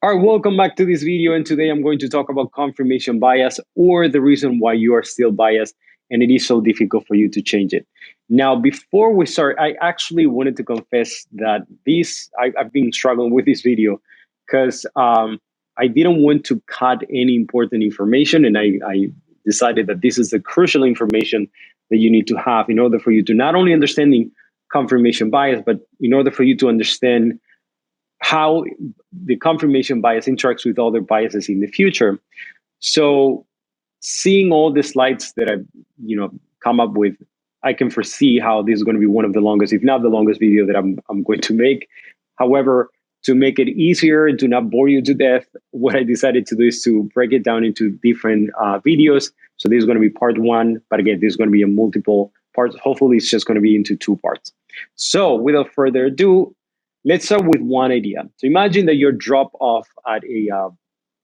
All right, welcome back to this video. And today I'm going to talk about confirmation bias or the reason why you are still biased and it is so difficult for you to change it. Now, before we start, I actually wanted to confess that I've been struggling with this video because I didn't want to cut any important information. And I decided that this is the crucial information that you need to have in order for you to not only understanding confirmation bias, but in order for you to understand how the confirmation bias interacts with other biases in the future. So seeing all the slides that I've come up with, I can foresee how this is going to be one of the longest, if not the longest video that I'm going to make. However, to make it easier and to not bore you to death, what I decided to do is to break it down into different videos. So this is going to be part one, but again, this is going to be a multiple parts. Hopefully, it's just going to be into two parts. So without further ado, let's start with one idea. So imagine that you're dropped off at a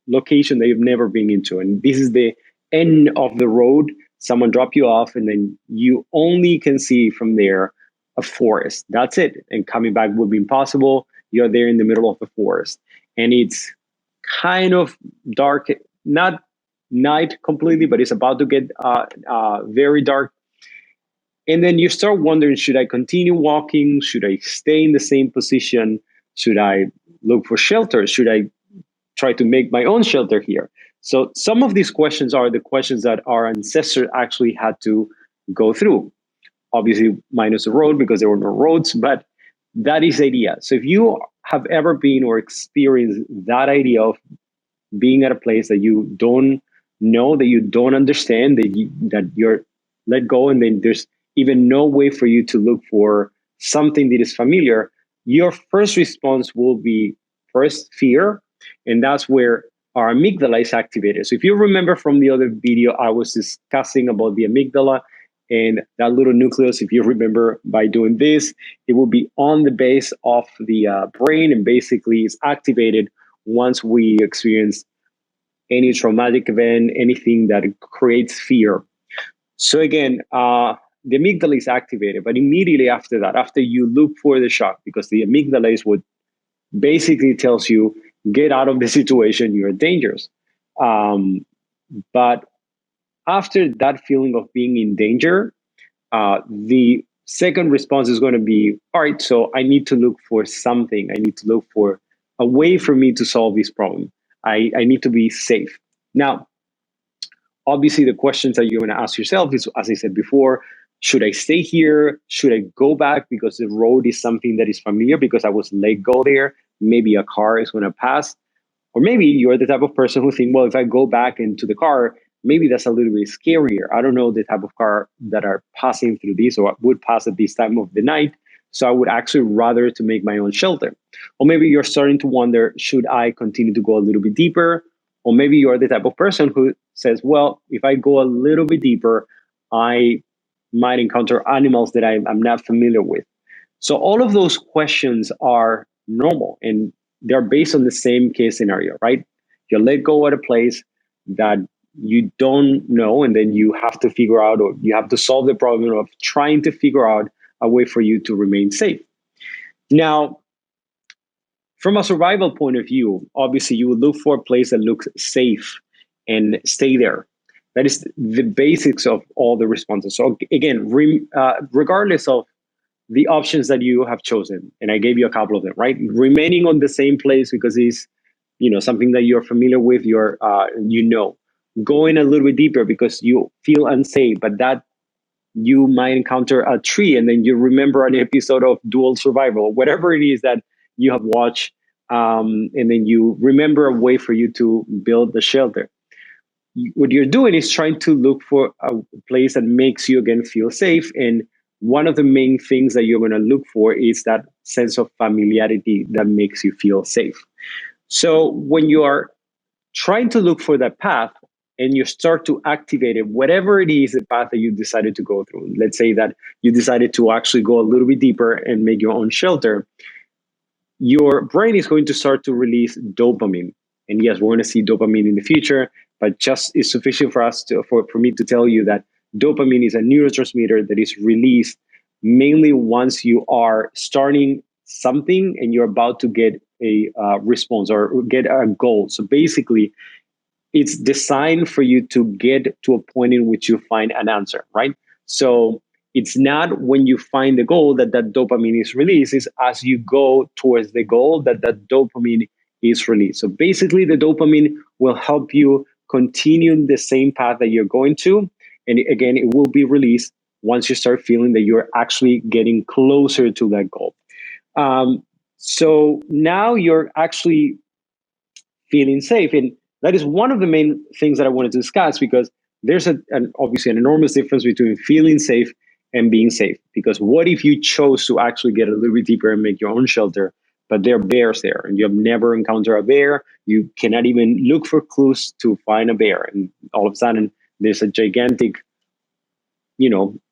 location that you've never been into, and this is the end of the road. Someone dropped you off, and then you only can see from there a forest. That's it. And coming back would be impossible. You're there in the middle of the forest, and it's kind of dark, not night completely, but it's about to get very dark. And then you start wondering, should I continue walking? Should I stay in the same position? Should I look for shelter? Should I try to make my own shelter here? So some of these questions are the questions that our ancestors actually had to go through. Obviously, minus the road because there were no roads, but that is the idea. So if you have ever been or experienced that idea of being at a place that you don't know, that you don't understand, that you're let go, and then there's even no way for you to look for something that is familiar, your first response will be first fear, and that's where our amygdala is activated. So if you remember from the other video, I was discussing about the amygdala and that little nucleus. If you remember, by doing this, it will be on the base of the brain, and basically is activated once we experience any traumatic event, anything that creates fear. So again, the amygdala is activated, but immediately after that, after you look for the shock, because the amygdala is what basically tells you, get out of the situation, you're dangerous. But after that feeling of being in danger, the second response is going to be, all right, so I need to look for something. I need to look for a way for me to solve this problem. I need to be safe. Now, obviously, the questions that you're going to ask yourself is, as I said before, should I stay here? Should I go back because the road is something that is familiar because I was let go there? Maybe a car is going to pass. Or maybe you're the type of person who think, well, if I go back into the car, maybe that's a little bit scarier. I don't know the type of car that are passing through this or would pass at this time of the night. So I would actually rather to make my own shelter. Or maybe you're starting to wonder, should I continue to go a little bit deeper? Or maybe you're the type of person who says, well, if I go a little bit deeper, I might encounter animals that I'm not familiar with. So all of those questions are normal and they're based on the same case scenario, right? You let go at a place that you don't know, and then you have to figure out, or you have to solve the problem of trying to figure out a way for you to remain safe. Now, from a survival point of view, obviously you would look for a place that looks safe and stay there. That is the basics of all the responses. So again, regardless of the options that you have chosen, and I gave you a couple of them, right? Remaining on the same place because it's something that you're familiar with, going a little bit deeper because you feel unsafe, but that you might encounter a tree and then you remember an episode of Dual Survival, whatever it is that you have watched, and then you remember a way for you to build the shelter. What you're doing is trying to look for a place that makes you again feel safe. And one of the main things that you're going to look for is that sense of familiarity that makes you feel safe. So when you are trying to look for that path and you start to activate it, whatever it is, the path that you decided to go through, let's say that you decided to actually go a little bit deeper and make your own shelter, your brain is going to start to release dopamine. And yes, we're going to see dopamine in the future, but just is sufficient for us for me to tell you that dopamine is a neurotransmitter that is released mainly once you are starting something and you're about to get a response or get a goal. So basically, it's designed for you to get to a point in which you find an answer, right? So it's not when you find the goal that that dopamine is released, it's as you go towards the goal that that dopamine is released. So basically, the dopamine will help you continue the same path that you're going to. And again, it will be released once you start feeling that you're actually getting closer to that goal. Um, so now you're actually feeling safe. And that is one of the main things that I wanted to discuss because there's obviously an enormous difference between feeling safe and being safe. Because what if you chose to actually get a little bit deeper and make your own shelter, but there are bears there and you have never encountered a bear? You cannot even look for clues to find a bear. And all of a sudden, there's a gigantic,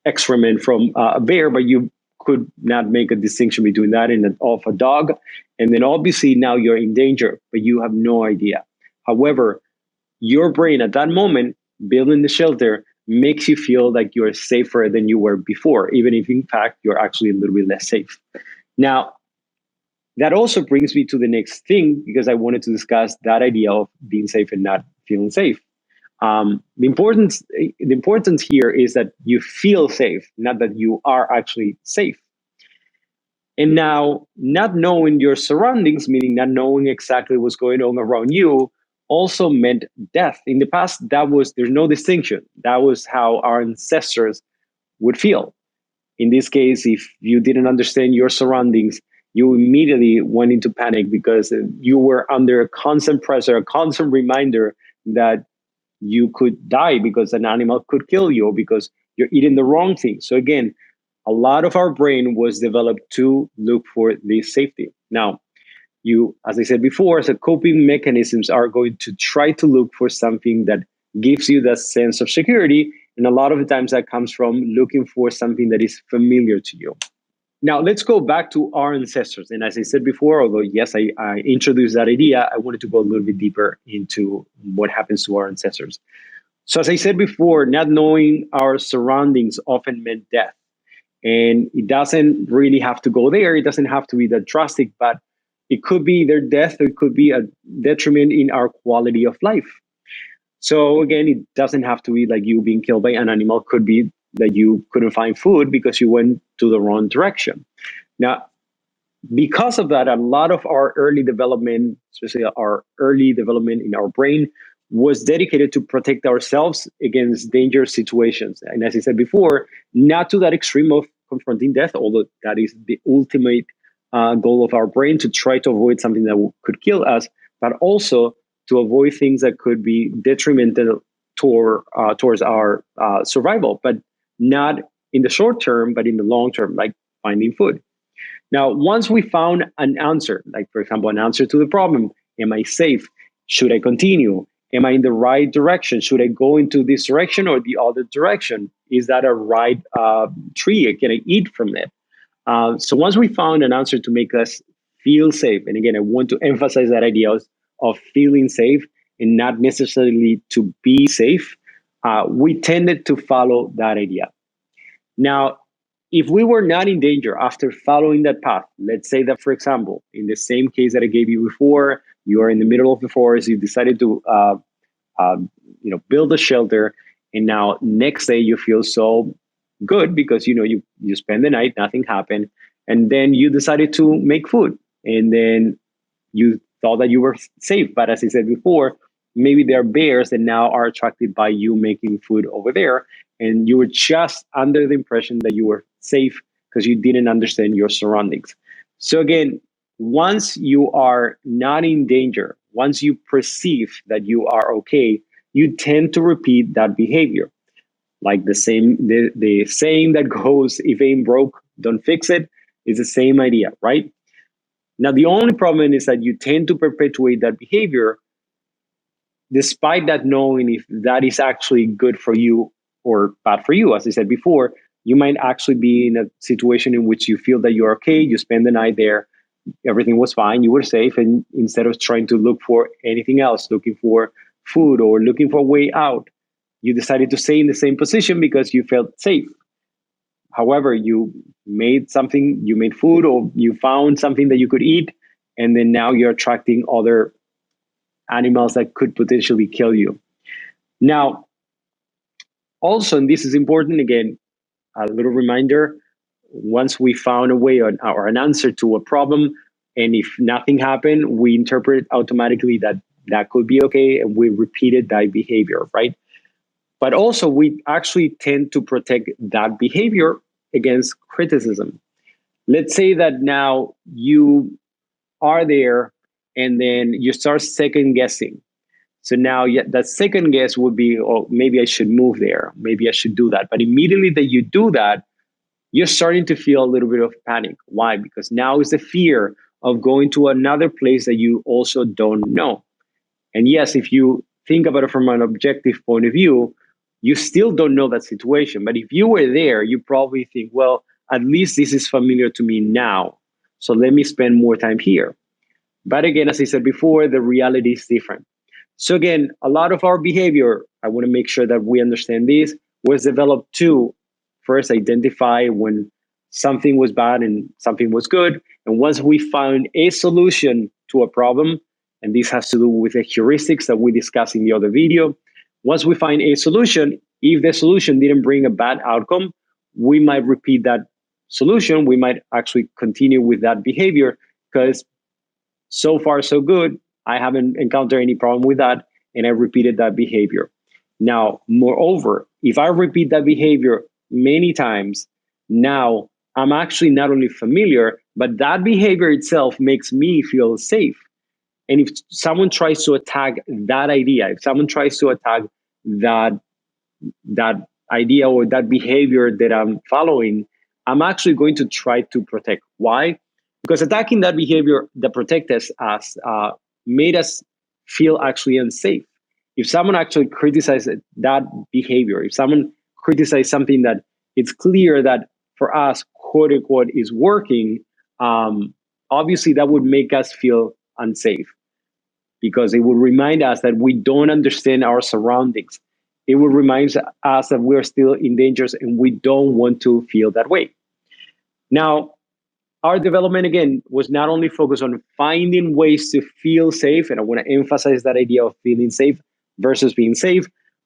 excrement from a bear, but you could not make a distinction between that and of a dog. And then obviously now you're in danger, but you have no idea. However, your brain at that moment, building the shelter, makes you feel like you're safer than you were before, even if in fact you're actually a little bit less safe. Now, that also brings me to the next thing because I wanted to discuss that idea of being safe and not feeling safe. The importance here is that you feel safe, not that you are actually safe. And now, not knowing your surroundings, meaning not knowing exactly what's going on around you, also meant death. In the past, there's no distinction. That was how our ancestors would feel. In this case, if you didn't understand your surroundings, you immediately went into panic because you were under a constant pressure, a constant reminder that you could die because an animal could kill you or because you're eating the wrong thing. So again, a lot of our brain was developed to look for this safety. Now, as I said before, the coping mechanisms are going to try to look for something that gives you that sense of security. And a lot of the times that comes from looking for something that is familiar to you. Now, let's go back to our ancestors. And as I said before, although, yes, I introduced that idea, I wanted to go a little bit deeper into what happens to our ancestors. So, as I said before, not knowing our surroundings often meant death. And it doesn't really have to go there. It doesn't have to be that drastic, but it could be their death or it could be a detriment in our quality of life. So again, it doesn't have to be like you being killed by an animal. It could be that you couldn't find food because you went to the wrong direction. Now, because of that, a lot of our early development, especially our early development in our brain, was dedicated to protect ourselves against dangerous situations. And as I said before, not to that extreme of confronting death, although that is the ultimate goal of our brain to try to avoid something that could kill us, but also to avoid things that could be detrimental towards our survival, but not in the short term, but in the long term, like finding food. Now, once we found an answer, like for example, an answer to the problem, am I safe? Should I continue? Am I in the right direction? Should I go into this direction or the other direction? Is that a right tree? Can I eat from it? So once we found an answer to make us feel safe, and again, I want to emphasize that idea of feeling safe and not necessarily to be safe, we tended to follow that idea. Now, if we were not in danger after following that path, let's say that, for example, in the same case that I gave you before, you are in the middle of the forest, you decided to uh, build a shelter, and now next day you feel so good because you spend the night, nothing happened, and then you decided to make food, and then you thought that you were safe. But as I said before, maybe there are bears that now are attracted by you making food over there, and you were just under the impression that you were safe because you didn't understand your surroundings. So again, once you are not in danger, once you perceive that you are okay, you tend to repeat that behavior. Like the saying that goes, if it ain't broke, don't fix it, is the same idea, right? Now, the only problem is that you tend to perpetuate that behavior despite that knowing if that is actually good for you or bad for you. As I said before, you might actually be in a situation in which you feel that you're okay, you spend the night there, everything was fine, you were safe, and instead of trying to look for anything else, looking for food or looking for a way out, you decided to stay in the same position because you felt safe. However, you made food, or you found something that you could eat, and then now you're attracting other animals that could potentially kill you. Now, also, and this is important again, a little reminder, once we found a way or an answer to a problem, and if nothing happened, we interpret automatically that that could be okay, and we repeated that behavior, right? But also, we actually tend to protect that behavior against criticism. Let's say that now you are there, and then you start second guessing. So now, yeah, that second guess would be, oh, maybe I should move there, maybe I should do that. But immediately that you do that, you're starting to feel a little bit of panic. Why? Because now is the fear of going to another place that you also don't know. And yes, if you think about it from an objective point of view, you still don't know that situation. But if you were there, you probably think, well, at least this is familiar to me now. So let me spend more time here. But again, as I said before, the reality is different. So again, a lot of our behavior, I want to make sure that we understand this, was developed to first identify when something was bad and something was good. And once we found a solution to a problem, and this has to do with the heuristics that we discussed in the other video, once we find a solution, if the solution didn't bring a bad outcome, we might repeat that solution. We might actually continue with that behavior because so far so good. I haven't encountered any problem with that, and I repeated that behavior. Now, moreover, if I repeat that behavior many times, now I'm actually not only familiar, but that behavior itself makes me feel safe. And if someone tries to attack that idea, if someone tries to attack that that idea or that behavior that I'm following, I'm actually going to try to protect. Why? Because attacking that behavior that protects us made us feel actually unsafe. If someone actually criticizes that behavior, if someone criticizes something that it's clear that for us, quote unquote, is working, obviously that would make us feel unsafe because it would remind us that we don't understand our surroundings. It would remind us that we're still in danger and we don't want to feel that way. Now, our development again was not only focused on finding ways to feel safe, and I want to emphasize that idea of feeling safe versus being safe,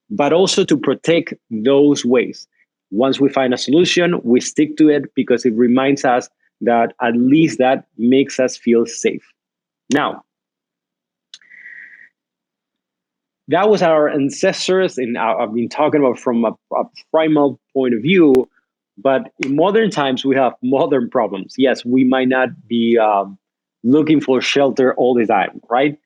but also to protect those ways. Once we find a solution, we stick to it because it reminds us that at least that makes us feel safe. Now, that was our ancestors, and I've been talking about from a primal point of view. But in modern times, we have modern problems. Yes, we might not be looking for shelter all the time, right?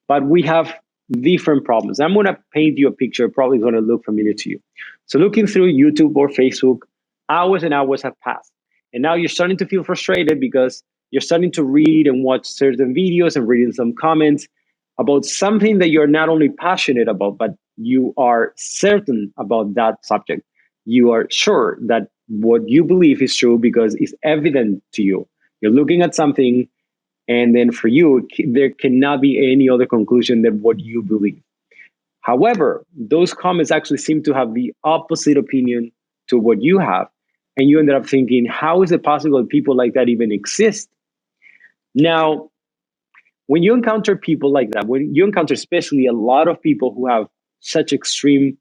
But we have different problems. I'm going to paint you a picture, probably going to look familiar to you. So, looking through YouTube or Facebook, hours and hours have passed. And now you're starting to feel frustrated because you're starting to read and watch certain videos and reading some comments about something that you're not only passionate about, but you are certain about that subject. You are sure that what you believe is true because it's evident to you. You're looking at something, and then for you, there cannot be any other conclusion than what you believe. However, those comments actually seem to have the opposite opinion to what you have. And you ended up thinking, how is it possible that people like that even exist? Now, when you encounter people like that, when you encounter especially a lot of people who have such extreme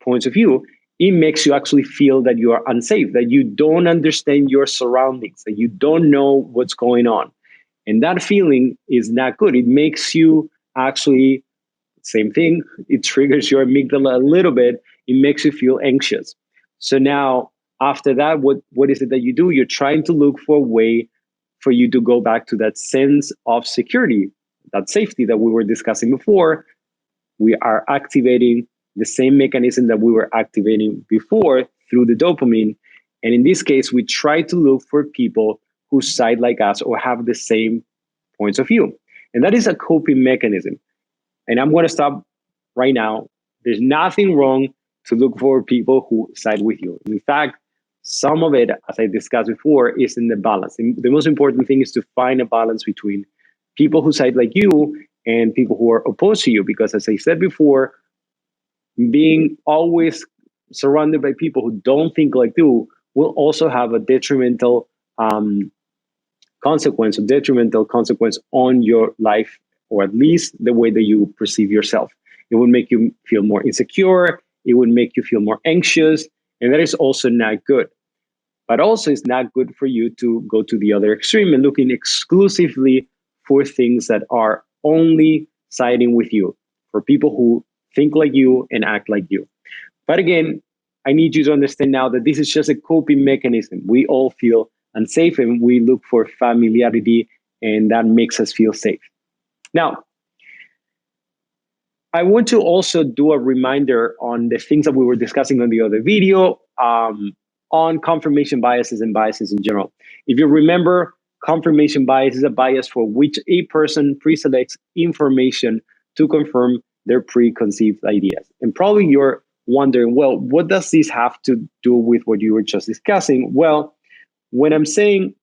points of view, it makes you actually feel that you are unsafe, that you don't understand your surroundings, that you don't know what's going on. And that feeling is not good. It makes you actually, same thing, it triggers your amygdala a little bit. It makes you feel anxious. So now, after that, what is it that you do? You're trying to look for a way for you to go back to that sense of security, that safety that we were discussing before. We are activating the same mechanism that we were activating before through the dopamine. And in this case, we try to look for people who side like us or have the same points of view. And that is a coping mechanism. And I'm going to stop right now. There's nothing wrong to look for people who side with you. In fact, some of it, as I discussed before, is in the balance. And the most important thing is to find a balance between people who side like you and people who are opposed to you. Because as I said before, being always surrounded by people who don't think like you will also have a um, detrimental consequence on your life, or at least the way that you perceive yourself. It would make you feel more insecure. It would make you feel more anxious. And that is also not good. But also, it's not good for you to go to the other extreme and looking exclusively for things that are only siding with you, for people who think like you and act like you. But again, I need you to understand now that this is just a coping mechanism. We all feel unsafe and we look for familiarity, and that makes us feel safe. Now, I want to also do a reminder on the things that we were discussing on the other video, on confirmation biases and biases in general. If you remember, confirmation bias is a bias for which a person pre-selects information to confirm their preconceived ideas. And probably you're wondering, well, what does this have to do with what you were just discussing? Well, when I'm saying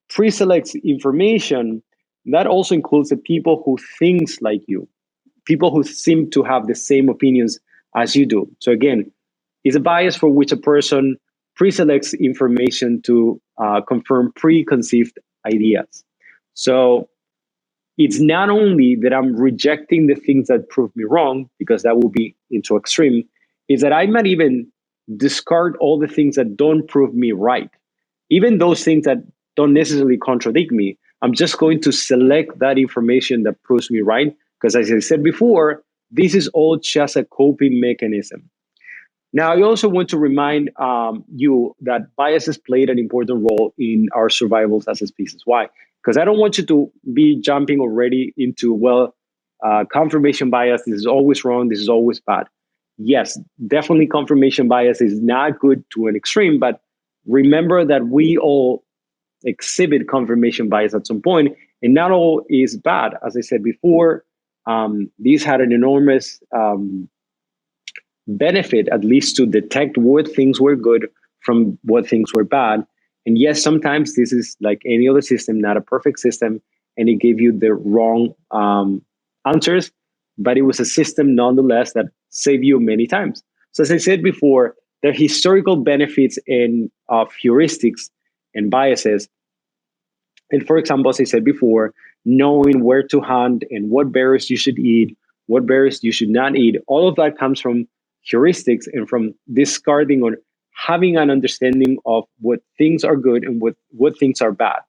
pre-selects information, that also includes the people who thinks like you, people who seem to have the same opinions as you do. So again, it's a bias for which a person pre-selects information to confirm preconceived ideas. So it's not only that I'm rejecting the things that prove me wrong, because that will be into extreme, is that I might even discard all the things that don't prove me right. Even those things that don't necessarily contradict me, I'm just going to select that information that proves me right. Because as I said before, this is all just a coping mechanism. Now, I also want to remind you that biases played an important role in our survivals as a species. Why? Because I don't want you to be jumping already into, well, confirmation bias, this is always wrong, this is always bad. Yes, definitely confirmation bias is not good to an extreme, but remember that we all exhibit confirmation bias at some point, and not all is bad. As I said before, these had an enormous benefit, at least to detect what things were good from what things were bad. And yes, sometimes this is like any other system, not a perfect system, and it gave you the wrong answers, but it was a system nonetheless that saved you many times. So as I said before, there are historical benefits in of heuristics and biases. And for example, as I said before, knowing where to hunt and what berries you should eat, what berries you should not eat, all of that comes from heuristics and from discarding or having an understanding of what things are good and what things are bad.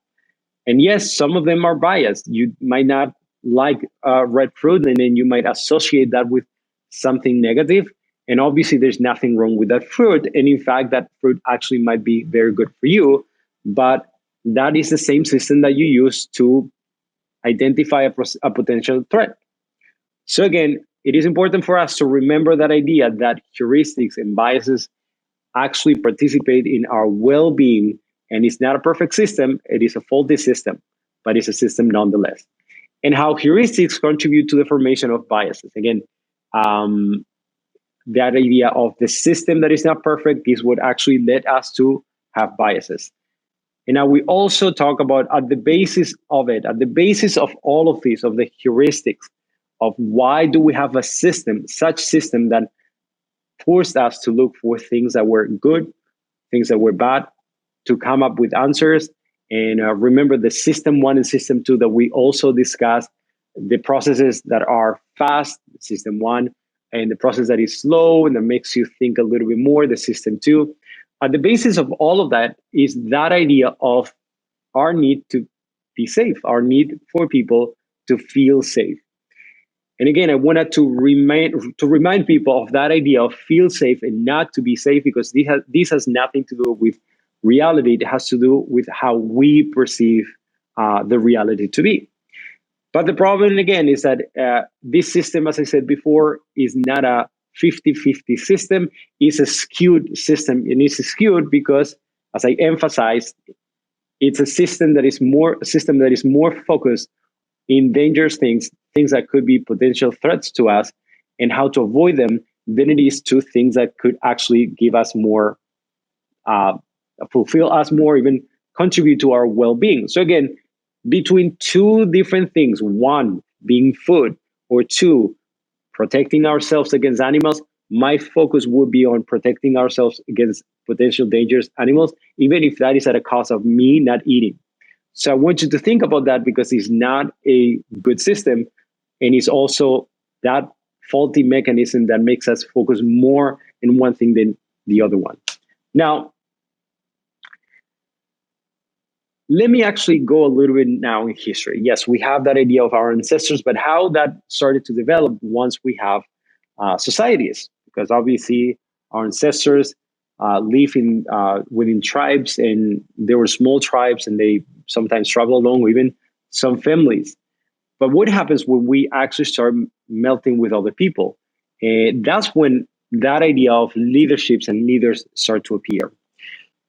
And yes, some of them are biased. You might not like red fruit, and then you might associate that with something negative. And obviously, there's nothing wrong with that fruit. And in fact, that fruit actually might be very good for you. But that is the same system that you use to identify a potential threat. So again, it is important for us to remember that idea that heuristics and biases actually participate in our well-being, and it's not a perfect system, it is a faulty system, but it's a system nonetheless. And how heuristics contribute to the formation of biases. Again, um, that idea of the system that is not perfect is what actually led us to have biases. And now we also talk about at the basis of it, at the basis of all of this, of the heuristics, of why do we have a system, such system that forced us to look for things that were good, things that were bad, to come up with answers. And remember the system one and system two that we also discussed, the processes that are fast, system one, and the process that is slow and that makes you think a little bit more, the system two. At the basis of all of that is that idea of our need to be safe, our need for people to feel safe. And again, I wanted to remind people of that idea of feel safe and not to be safe, because this has nothing to do with reality. It has to do with how we perceive the reality to be. But the problem again is that this system, as I said before, is not a 50-50 system. It's a skewed system. And it's skewed because, as I emphasized, it's a system that is more focused in dangerous things, things that could be potential threats to us, and how to avoid them, than it is to things that could actually give us more, uh, fulfill us more, even contribute to our well-being. So again, between two different things, one being food, or two, protecting ourselves against animals, my focus would be on protecting ourselves against potential dangerous animals, even if that is at a cost of me not eating. So I want you to think about that because it's not a good system. And it's also that faulty mechanism that makes us focus more in one thing than the other one. Now, let me actually go a little bit now in history. Yes, we have that idea of our ancestors, but how that started to develop once we have societies, because obviously our ancestors live in within tribes, and there were small tribes, and they sometimes travel alone, or even some families. But what happens when we actually start melting with other people? And that's when that idea of leaderships and leaders start to appear.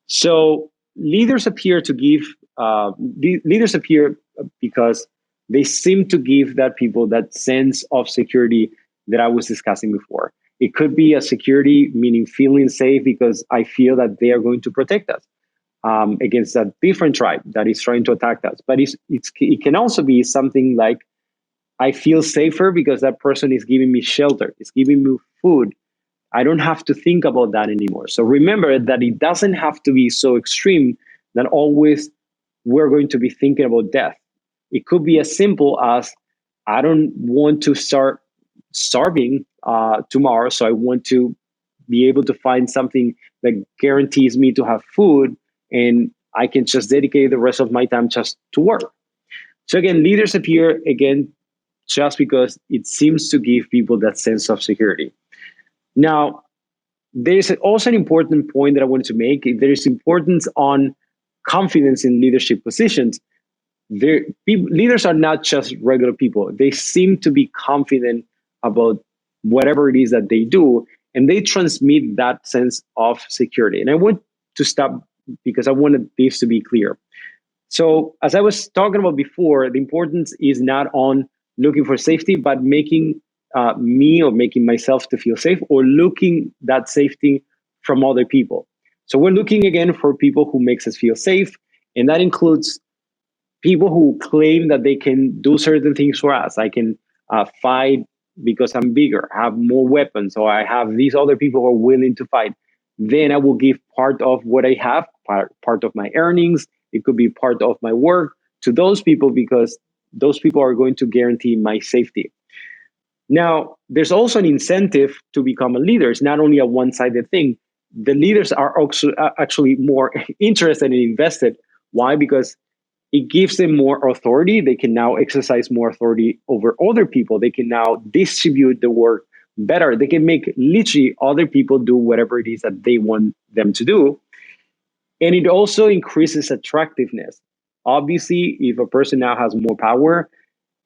So leaders appear to give leaders appear because they seem to give that people that sense of security that I was discussing before. It could be a security, meaning feeling safe because I feel that they are going to protect us against a different tribe that is trying to attack us. But it can also be something like I feel safer because that person is giving me shelter, it's giving me food. I don't have to think about that anymore. So remember that it doesn't have to be so extreme that always we're going to be thinking about death. It could be as simple as I don't want to start starving tomorrow, so I want to be able to find something that guarantees me to have food, and I can just dedicate the rest of my time just to work. So again, leaders appear again just because it seems to give people that sense of security. Now, there's also an important point that I wanted to make. There is importance on confidence in leadership positions. Leaders are not just regular people. They seem to be confident about whatever it is that they do, and they transmit that sense of security. And I want to stop because I wanted this to be clear. So, as I was talking about before, the importance is not on looking for safety, but making me or making myself to feel safe or looking that safety from other people. So we're looking again for people who makes us feel safe, and that includes people who claim that they can do certain things for us. I can fight because I'm bigger, have more weapons, or I have these other people who are willing to fight. Then I will give part of what I have, part of my earnings. It could be part of my work to those people because those people are going to guarantee my safety. Now, there's also an incentive to become a leader. It's not only a one sided thing. The leaders are also actually more interested and invested. Why? Because it gives them more authority. They can now exercise more authority over other people. They can now distribute the work better. They can make literally other people do whatever it is that they want them to do. And it also increases attractiveness. Obviously, if a person now has more power,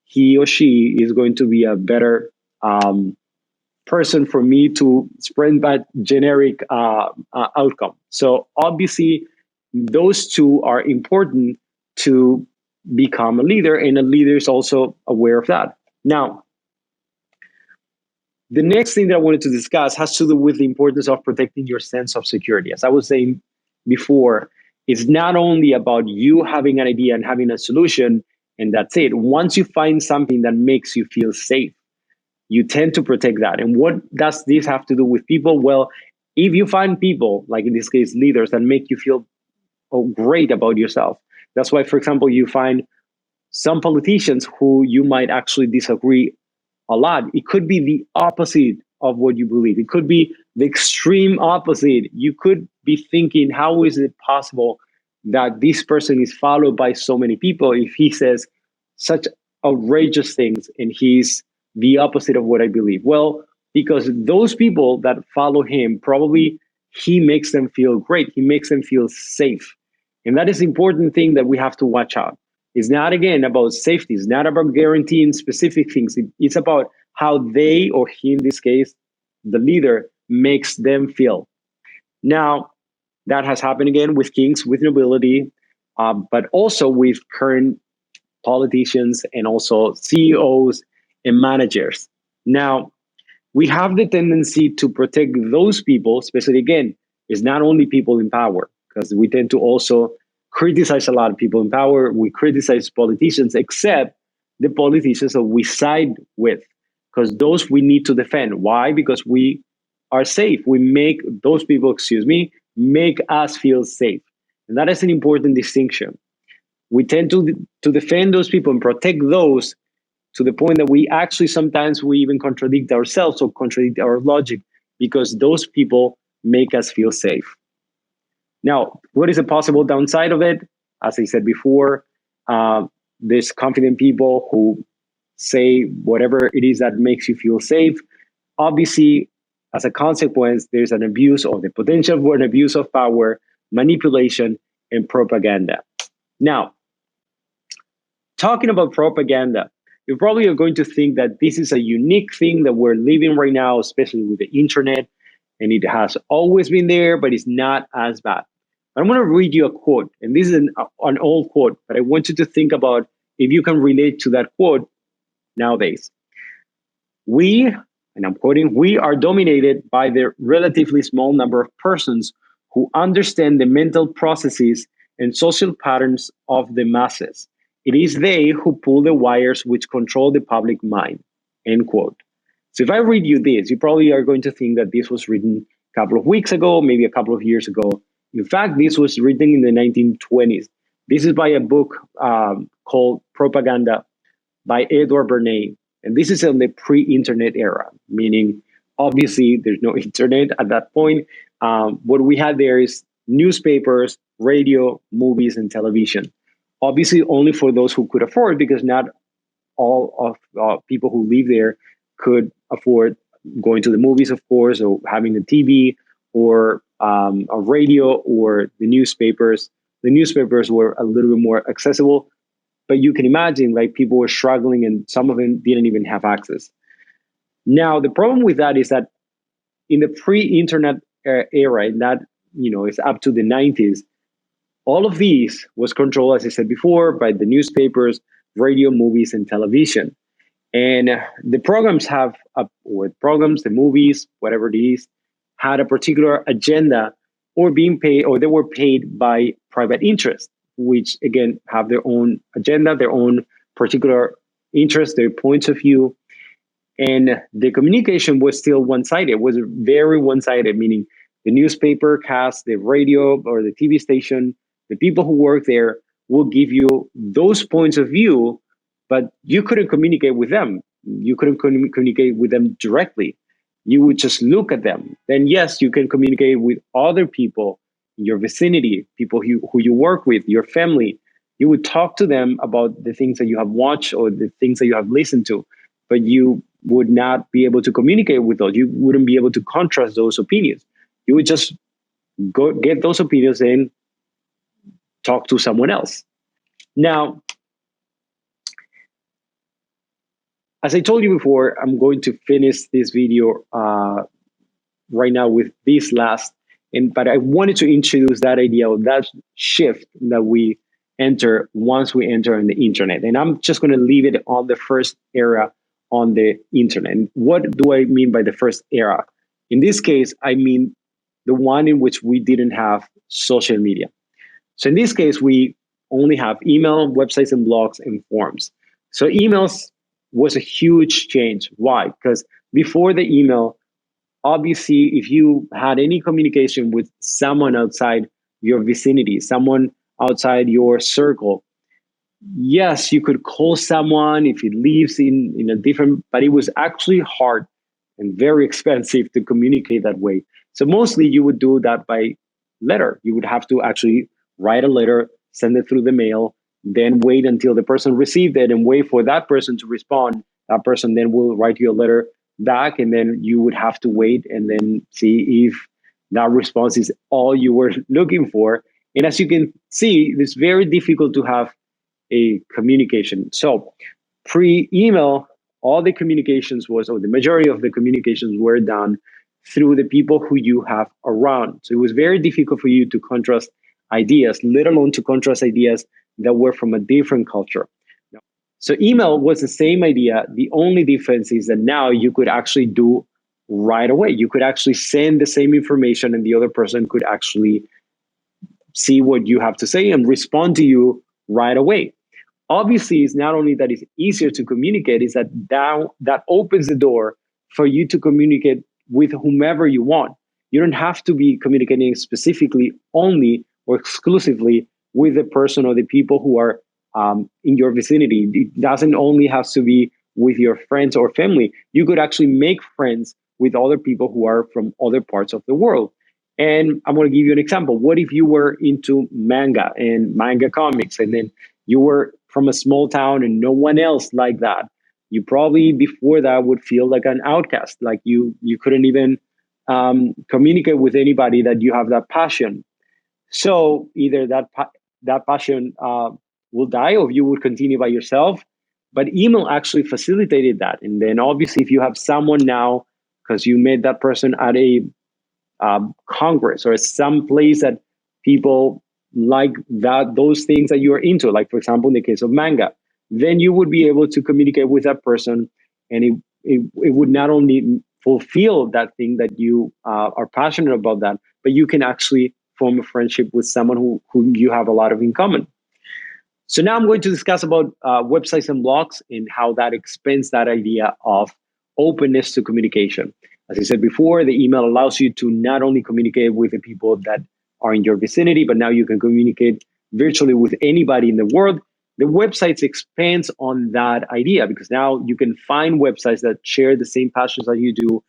he or she is going to be a better person for me to spread that generic outcome. So obviously, those two are important to become a leader, and a leader is also aware of that. Now, the next thing that I wanted to discuss has to do with the importance of protecting your sense of security. As I was saying before, it's not only about you having an idea and having a solution, and that's it. Once you find something that makes you feel safe, you tend to protect that. And what does this have to do with people? Well, if you find people, like in this case, leaders that make you feel great about yourself, that's why, for example, you find some politicians who you might actually disagree a lot. It could be the opposite of what you believe. It could be the extreme opposite. You could be thinking, how is it possible that this person is followed by so many people if he says such outrageous things and he's the opposite of what I believe? Well, because those people that follow him, probably he makes them feel great. He makes them feel safe. And that is the important thing that we have to watch out. It's not, again, about safety. It's not about guaranteeing specific things. It's about how they, or he in this case, the leader, makes them feel. Now, that has happened again with kings, with nobility, but also with current politicians and also CEOs and managers. Now, we have the tendency to protect those people, especially again, it's not only people in power, because we tend to also criticize a lot of people in power. We criticize politicians, except the politicians that we side with, because those we need to defend. Why? Because we are safe. We make those people, excuse me, make us feel safe. And that is an important distinction. We tend to defend those people and protect those to the point that we actually sometimes we even contradict ourselves or contradict our logic because those people make us feel safe. Now, what is a possible downside of it? As I said before, uh, there's confident people who say whatever it is that makes you feel safe. Obviously, as a consequence, there's an abuse or the potential for an abuse of power, manipulation, and propaganda. Now, talking about propaganda, you probably are going to think that this is a unique thing that we're living right now, especially with the internet, and it has always been there, but it's not as bad. I'm going to read you a quote, and this is an old quote, but I want you to think about if you can relate to that quote nowadays. We, and I'm quoting, we are dominated by the relatively small number of persons who understand the mental processes and social patterns of the masses. It is they who pull the wires which control the public mind. End quote. So if I read you this, you probably are going to think that this was written a couple of weeks ago, maybe a couple of years ago. In fact, this was written in the 1920s. This is by a book called Propaganda by Edward Bernays. And this is in the pre-internet era, meaning obviously there's no internet at that point. What we had there is newspapers, radio, movies, and television. Obviously, only for those who could afford, because not all of people who live there could afford going to the movies, of course, or having a TV or a radio or the newspapers. The newspapers were a little bit more accessible, but you can imagine like people were struggling and some of them didn't even have access. Now, the problem with that is that in the pre-internet era, in that, it's up to the 90s, all of these was controlled, as I said before, by the newspapers, radio, movies, and television. And the programs or programs, the movies, whatever it is, had a particular agenda or being paid, or they were paid by private interests, which again have their own agenda, their own particular interests, their points of view. And the communication was still one-sided, was very one-sided, meaning the newspaper cast, the radio or the TV station, the people who work there will give you those points of view, but you couldn't communicate with them. You couldn't communicate with them directly. You would just look at them. Then yes, you can communicate with other people in your vicinity, people who you work with, your family. You would talk to them about the things that you have watched or the things that you have listened to, but you would not be able to communicate with those. You wouldn't be able to contrast those opinions. You would just go get those opinions and talk to someone else. Now, as I told you before, I'm going to finish this video right now with this last, but I wanted to introduce that idea of that shift that we enter once we enter on the internet. And I'm just going to leave it on the first era on the internet. And what do I mean by the first era? In this case, I mean the one in which we didn't have social media. So in this case, we only have email, websites, and blogs and forums. So emails was a huge change. Why? Because before the email, obviously, if you had any communication with someone outside your vicinity, someone outside your circle, yes, you could call someone if it lives in a different, but it was actually hard and very expensive to communicate that way. So mostly you would do that by letter. You would have to actually write a letter, send it through the mail, then wait until the person received it and wait for that person to respond. That person then will write you a letter back, and then you would have to wait and then see if that response is all you were looking for. And as you can see, it's very difficult to have a communication. So pre-email, all the communications was, or the majority of the communications were done through the people who you have around. So it was very difficult for you to contrast ideas, let alone to contrast ideas that were from a different culture. So email was the same idea. The only difference is that now you could actually do right away. You could actually send the same information and the other person could actually see what you have to say and respond to you right away. Obviously, it's not only that it's easier to communicate, it's that opens the door for you to communicate with whomever you want. You don't have to be communicating specifically only or exclusively with the person or the people who are in your vicinity. It doesn't only have to be with your friends or family. You could actually make friends with other people who are from other parts of the world. And I'm going to give you an example. What if you were into manga and manga comics, and then you were from a small town and no one else like that? You probably before that would feel like an outcast, like you couldn't even communicate with anybody that you have that passion. So either that passion will die, or you would continue by yourself. But email actually facilitated that. And then obviously, if you have someone now, because you met that person at a congress or some place that people like that those things that you're into, like for example in the case of manga, then you would be able to communicate with that person, and it would not only fulfill that thing that you are passionate about that, but you can actually form a friendship with someone who you have a lot of in common. So now I'm going to discuss about websites and blogs and how that expands that idea of openness to communication. As I said before, the email allows you to not only communicate with the people that are in your vicinity, but now you can communicate virtually with anybody in the world. The websites expands on that idea because now you can find websites that share the same passions that you do.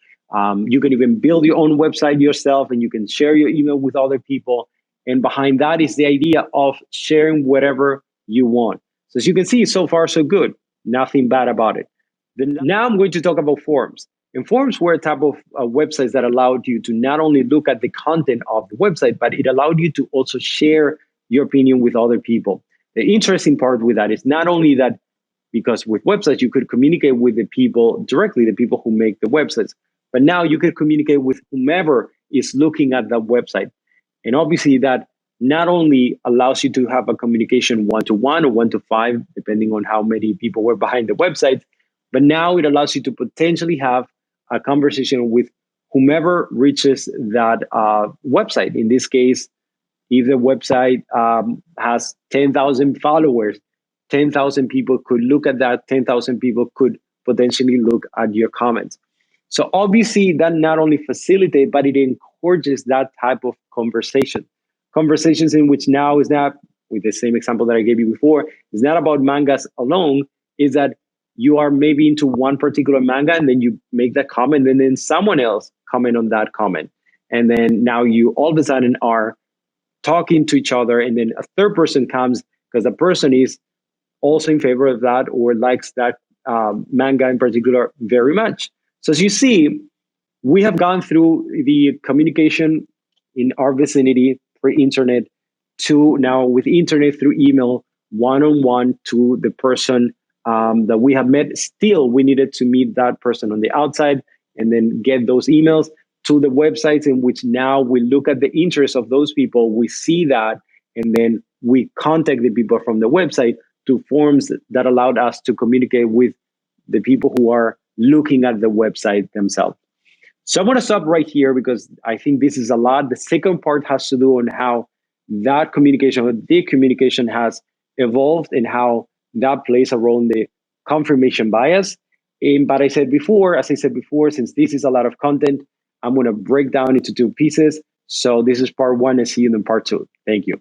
You can even build your own website yourself, and you can share your email with other people. And behind that is the idea of sharing whatever you want. So as you can see, so far so good. Nothing bad about it. Then now I'm going to talk about forums. And forums were a type of websites that allowed you to not only look at the content of the website, but it allowed you to also share your opinion with other people. The interesting part with that is not only that, because with websites you could communicate with the people directly, the people who make the websites, but now you could communicate with whomever is looking at the website. And obviously, that not only allows you to have a communication one to one or one to five, depending on how many people were behind the website, but now it allows you to potentially have a conversation with whomever reaches that website. In this case, if the website has 10,000 followers, 10,000 people could look at that, 10,000 people could potentially look at your comments. So obviously that not only facilitates, but it encourages that type of conversation. Conversations in which now is not, with the same example that I gave you before, is not about mangas alone, is that you are maybe into one particular manga and then you make that comment and then someone else comment on that comment. And then now you all of a sudden are talking to each other, and then a third person comes because the person is also in favor of that or likes that manga in particular very much. So as you see, we have gone through the communication in our vicinity for internet to now with internet through email, one-on-one to the person that we have met. Still, we needed to meet that person on the outside and then get those emails to the websites in which now we look at the interests of those people. We see that, and then we contact the people from the website to forms that allowed us to communicate with the people who are looking at the website themselves. So I'm going to stop right here because I think this is a lot. The second part has to do on how that communication, the communication has evolved and how that plays a role in the confirmation bias. But as I said before, since this is a lot of content, I'm going to break down into two pieces. So this is part one, and see you in part two. Thank you.